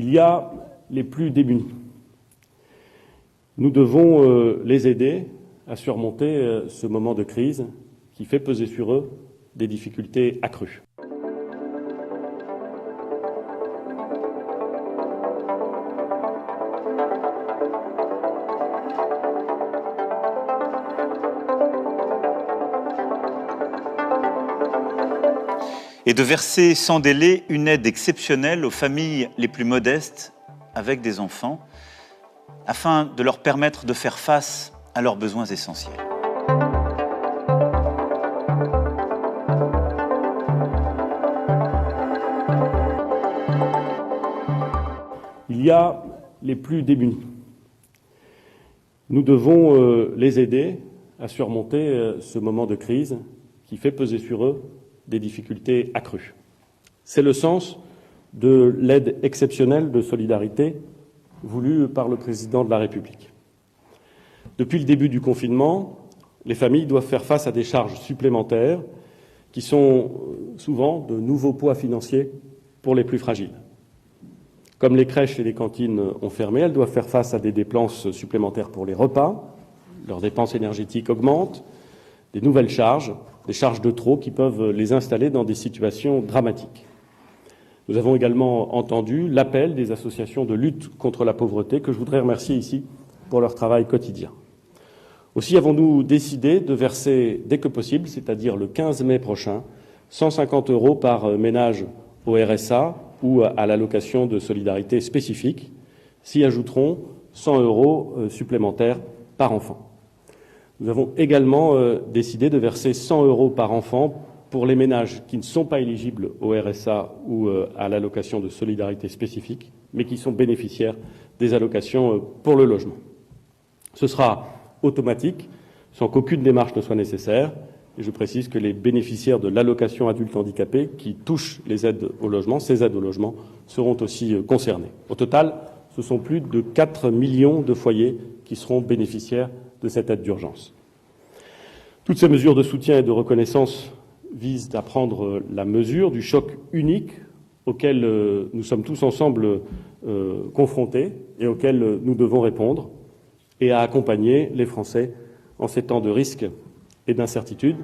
Il y a les plus démunis. Nous devons les aider à surmonter ce moment de crise qui fait peser sur eux des difficultés accrues. Et de verser sans délai une aide exceptionnelle aux familles les plus modestes avec des enfants, afin de leur permettre de faire face à leurs besoins essentiels. Il y a les plus démunis. Nous devons les aider à surmonter ce moment de crise qui fait peser sur eux des difficultés accrues. C'est le sens de l'aide exceptionnelle de solidarité voulue par le président de la République. Depuis le début du confinement, les familles doivent faire face à des charges supplémentaires qui sont souvent de nouveaux poids financiers pour les plus fragiles. Comme les crèches et les cantines ont fermé, elles doivent faire face à des dépenses supplémentaires pour les repas, leurs dépenses énergétiques augmentent, des nouvelles charges, des charges de trop qui peuvent les installer dans des situations dramatiques. Nous avons également entendu l'appel des associations de lutte contre la pauvreté que je voudrais remercier ici pour leur travail quotidien. Aussi avons-nous décidé de verser dès que possible, c'est-à-dire le 15 mai prochain, 150 € par ménage au RSA ou à l'allocation de solidarité spécifique. S'y ajouteront 100 € supplémentaires par enfant. Nous avons également décidé de verser 100 € par enfant pour les ménages qui ne sont pas éligibles au RSA ou à l'allocation de solidarité spécifique, mais qui sont bénéficiaires des allocations pour le logement. Ce sera automatique, sans qu'aucune démarche ne soit nécessaire, et je précise que les bénéficiaires de l'allocation adulte handicapé qui touchent les aides au logement, ces aides au logement, seront aussi concernés. Au total, ce sont plus de 4 millions de foyers qui seront bénéficiaires de cette aide d'urgence. Toutes ces mesures de soutien et de reconnaissance visent à prendre la mesure du choc unique auquel nous sommes tous ensemble confrontés et auquel nous devons répondre, et à accompagner les Français en ces temps de risques et d'incertitudes.